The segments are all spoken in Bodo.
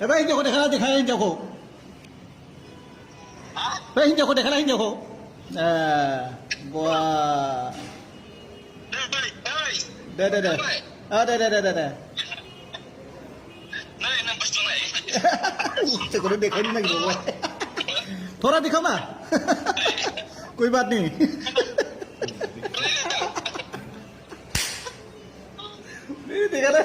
बै हिनजावखौ देखायला देखाय हिनजावखौ बै हिनजावखौ देखायला हिनजावखौ बा दे दे दे दे दे दे दे बुस्थुखौनो देखायनो नागिरबावबाय थरा दिखाओ ना कोई बात नहीं देखा ना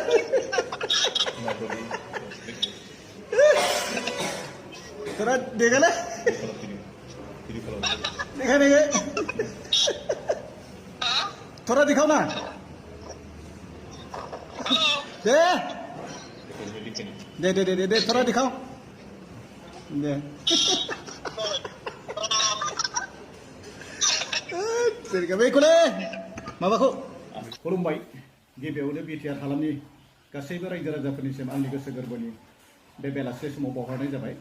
थोड़ा देखा ना देखा नहीं थोड़ा दिखाओ ना दे दे दे दे दे थोड़ा दिखाओ दे तेरी कभी कुले माबाखौ खुलुमबाय गिबियावनो बिटिआर हालामनि गासैबो रायजो राजाफोरनिसिम आंनि गोसो गोरबोनि बे बेलासे समाव बावहरनाय जाबाय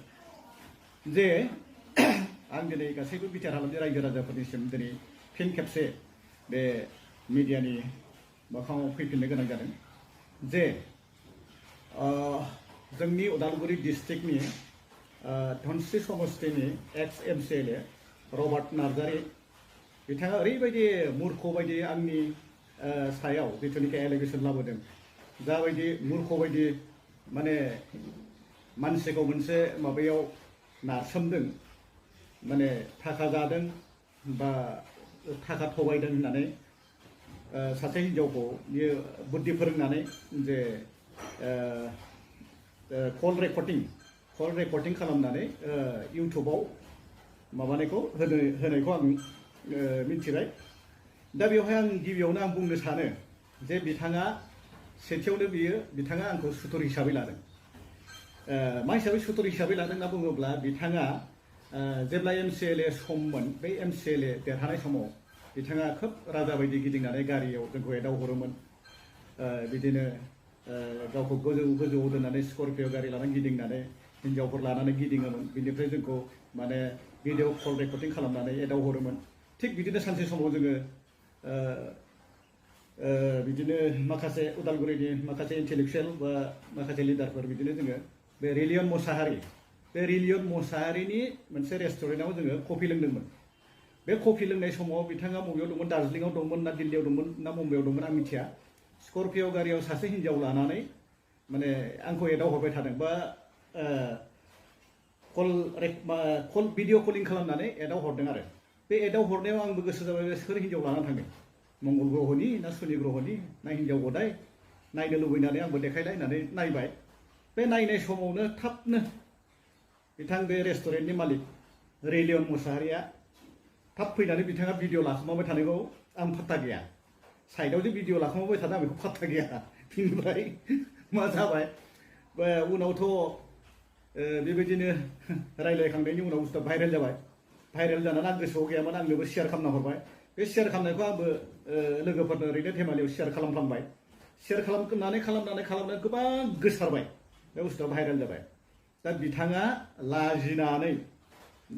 जे आं दिनै गासैबो बिटिआर हालामनि रायजो राजाफोरनिसिम दिनै फिन खेबसे बे मिडियानि मोखाङाव फैफिननो गोनां जादों जे जोंनि उदालगुरि डिस्ट्रिक्टनि धनस्रि समस्तिनि एक्स एमसिएलए रबार्ट नार्जारि बिथाङा ओरैबायदि मूर्ख बायदि आंनि सायाव जिथुनिखि एलिगेसन लाबोदों जाबायदि मूर्ख बायदि माने मानसिखौ मोनसे माबायाव नारसोमदों माने थाखा जादों बा थाखा थगायदों होननानै सासे हिनजावखौ बियो बुद्धि फोरोंनानै जे कल रेकर्डिं खालामनानै इउटुबाव माबानायखौ होनायखौ आं मिथिबाय दा बेवहाय आं गिबियावनो आं बुंनो सानो जे बिथाङा सेथियावनो बिथाङा आंखौ सुथुर हिसाबै लादों मा हिसाबै सुथुर हिसाबै लादों होनना बुङोब्ला बिथाङा जेब्ला एमसिएलए सममोन बै एमसिएलए देरहानाय समाव बिथाङा खोब राजा बायदि गिदिंनानै गारियाव जोंखौ एदावहरोमोन बिदिनो गावखौ गोजौआव दोननानै स्करपिय' गारि लानानै गिदिंनानै हिनजावफोर लानानै गिदिङोमोन बिनिफ्राय जोंखौ माने भिडिअ कल रेकर्डिं खालामनानै एदावहरोमोन थिग बिदिनो सानसे समाव जोङो बिदिनो माखासे उदालगुरिनि माखासे इन्टेलेक्सुयेल बा माखासे लिडारफोर बिदिनो जोङो बे रिलियन मोसाहारिनि मोनसे रेस्टुरेन्टआव जोङो कफि लोंदोंमोन बे कफि लोंनाय समाव बिथाङा बबेयाव दंमोन दार्जिलिंआव दंमोन ना दिल्लीयाव दंमोन ना मुम्बाइआव दंमोन आं मिथिया स्करपिय' गारियाव सासे हिनजाव लानानै माने आंखौ एदावहरबाय थादों बा कल भिडिअ कलिं खालामनानै एदावहरदों आरो बे एदावहरनायाव आंबो गोसो जाबाय सोर हिनजाव लानानै थांदों मंगल ग्रहनि ना सुनि ग्रहनि ना हिनजाव गदाय नायनो लुबैनानै आंबो देखायलाय होननानै नायबाय बे नायनाय समावनो थाबनो बिथां बे रेस्टुरेन्टनि मालिक रिलियन मोसाहारिया थाब फैनानै बिथाङा भिडिअ लाखोमाबाय थानायखौ आं फात्ता गैया साइडआव जे भिडिअ लाखोमाबाय थादों आं बेखौ फात्ता गैया बिनिफ्राय मा जाबाय उनावथ' बेबायदिनो रायज्लायखांनायनि उनाव बुस्थुआ भाइरेल जाबाय भाइरेल जानानै आं गोसोआव गैयामोन आंनोबो शेयार खालामना हरबाय बे शेयार खालामनायखौ आंबो लोगोफोरनो ओरैनो धेमालियाव शेयार खालामफ्लांबाय शेयार खालामनानै गोबां गोसारबाय बे बुस्थुआ भाइरेल जाबाय दा बिथाङा लाजिनानै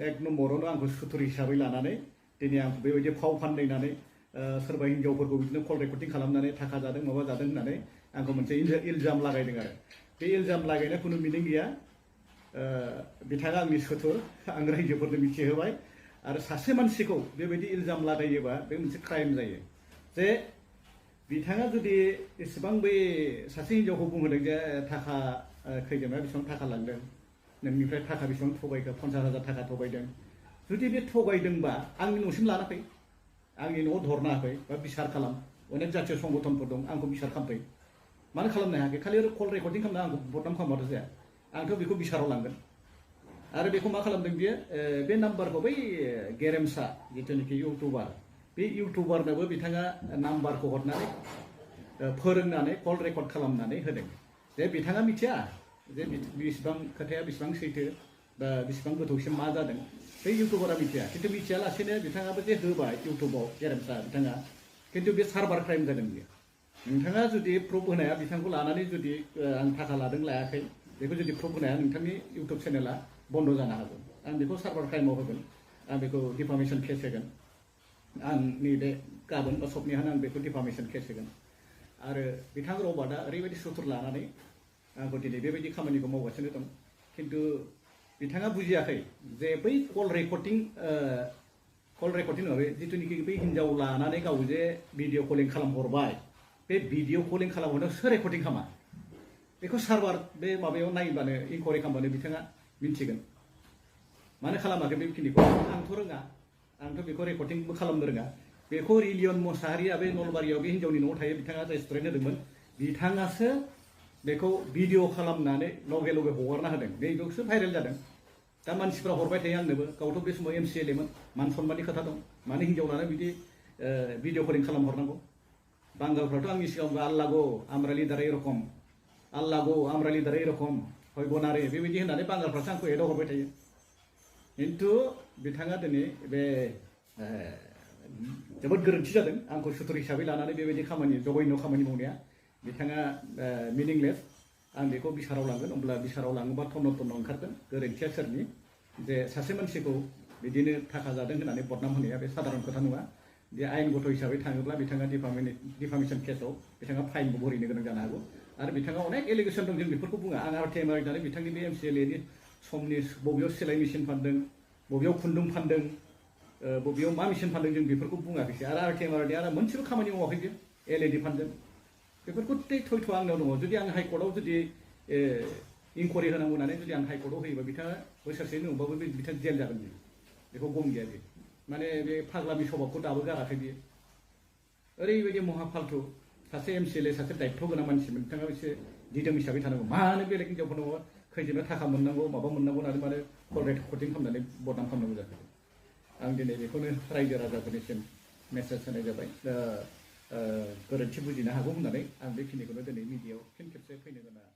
एक नम्बरावनो आंखौ सुथुर हिसाबै लानानै दिनै आंखौ बेबायदि फाव फान्दायनानै सोरबा हिनजावफोरखौ बिदिनो कल रेकर्डिं खालामनानै थाखा जादों माबा जादों होननानै आंखौ मोनसे इलजाम लागायदों आरो बे इलजाम लागायनाय खुनु मिनिं गैया बिथाङा आंनि सुथुर आं रायजोफोरनो मिथिहोबाय आरो सासे मानसिखौ बेबायदि इलजाम लागायोबा बे मोनसे क्राइम जायो जे बिथाङा जुदि एसेबां बै सासे हिनजावखौ बुंहोदों जे थाखा खैजोमा बेसेबां थाखा लांदों नोंनिफ्राय थाखा बेसेबां थगायखो 50,000 थाखा थगायदों जुदि बे थगायदोंबा आंनि न'सिम लाना फै आंनि न'आव धरना होफै बा बिसार खालाम अनेक जातीय संगठनफोर दं आंखौ बिसार खालामफै मानो खालामनो हायाखै खालि कल रेकर्डिं खालामना आंखौ बदनाम खालामबाथ' जाया आंथ' बेखौ बिसाराव लांगोन आरो बेखौ मा खालामदों बियो बे नाम्बारखौ बै गेरेमसा जिथुनिखि इउटुबार बे इउटुबारनोबो बिथाङा नाम्बारखौ हरनानै फोरोंनानै कल रेकर्ड खालामनानै होदों जे बिथाङा मिथिया जे बेसेबां खोथाया बेसेबां सैथो बा बेसेबां गोथौसिम मा जादों बै इउटुबारा मिथिया खिन्थु मिथियालासेनो बिथाङाबो जे होबाय इउटुबाव गेरेमसा बिथाङा खिन्थु बे सार्भार क्राइम जादों बियो नोंथाङा जुदि प्रुफ होनाया बिथांखौ लानानै जुदि आं थाखा लादों लायाखै बेखौ जुदि प्रुफ होनाया नोंथांनि इउटुब चेनेला बन्द जानो हागौ आं बेखौ सार्भार क्राइमाव होगोन आं बेखौ डिफामेसन केस होगोन आंनि बे गाबोन बा सबनिहानो आं बेखौ डिफामेसन केस होगोन आरो बिथां रबार्टआ ओरैबायदि सुथुर लानानै आंखौ दिनै बेबायदि खामानिखौ मावगासिनो दं खिन्थु बिथाङा बुजियाखै जे बै कल रेकर्डिं नङा बे जिथुनिखि बै हिन्जाव लानानै गाव जे भिडिअ कलिं खालामहरबाय बे भिडिअ कलिं खालामहरनायाव सोर रेकर्डिं खालामा बेखौ सार्भार बे माबायाव नायबानो इनकुवारि खालामबानो बिथाङा मिन्थिगोन मानो खालामाखै बेखिनिखौ आंथ' रोङा आंथ' बेखौ रेकर्डिंबो खालामनो रोङा बेखौ रिलियन मोसाहारिया बे नलबारियाव बे हिन्जावनि न'आव थायो बिथाङा रेस्टुरेन्ट होदोंमोन बिथाङासो बेखौ भिडिअ खालामनानै लगे लगे हगारना होदों बेखौसो भाइरेल जादों दा मानसिफ्रा हरबाय थायो आंनोबो गावथ' बे समाव MCLA मोन मान सन्माननि खोथा दं मानो हिन्जाव लानानै बिदि भिडिअ कलिं खालामहरनांगौ बांगालफ्राथ' आंनि सिगाङाव आल्लागो आमरा लिडार एरखम आल्लागो आमरा लिडार एरखम हयगनारे बेबायदि होननानै बांगालफ्रासो आंखौ एदाव हरबाय थायो खिन्थु बिथाङा दिनै बे जोबोद गोरोन्थि जादों आंखौ सुथुर हिसाबै लानानै बेबायदि खामानि जघन्य खामानि मावनाया बिथाङा मिनिंलेस आं बेखौ बिसाराव लांगोन अब्ला बिसाराव लाङोबा थन्न' ओंखारगोन गोरोन्थिया सोरनि जे सासे मानसिखौ बिदिनो थाखा जादों होननानै बदनाम होनाया बे साधारन खोथा नङा बे आयेनगत हिसाबै थाङोब्ला बिथाङा डिफामेसन केसाव बिथाङा फाइनबो भरिनो गोनां जानो हागौ आरो बिथाङा अनेक एलिगेसन दं जों बेफोरखौ बुङा आं RTI मारिनानै बिथांनि बे MCLAनि समनि बबेयाव सिलाइ मेसिन फानदों बबेयाव खुन्दुं फानदों बबेयाव मा मेसिन फानदों जों बेफोरखौ बुङाखैसै आरो RTI मारिनाया आरो मोनसेबो खामानि मावाखै जे LED फानदों बेफोरखौ थयथ' आंनाव दङ जुदि आं हाइकर्टआव जुदि इनकुवारि होनांगौ होननानै जुदि आं हाइकर्टआव होयोबा बिथाङा बोसोरसेनि उनावबाबो बिथाङा जेल जागोन बियो बेखौ गम गैया बे माने बे फाग्लामि स्वभाबखौ दाबो गाराखै बियो ओरैबायदि महा फाल्थु सासे MCLA सासे दायित्व गोनां मानसिमोन बिथाङा एसे दिदोम हिसाबै थानांगौ मानो बेलेग हिन्जावफोरनाव खैजोंनो थाखा मोननांगौ माबा मोननांगौ होननानै माने कल रेकर्डिं खालामनानै बदनाम खालामनांगौ जाखो आं दिनै बेखौनो रायजो राजाफोरनिसिम मेसेज होनाय जाबाय गोरोन्थि बुजिनो हागौ होननानै आं बेखिनिखौनो दिनै मिडियायाव फिन खेबसे फैनो गोनां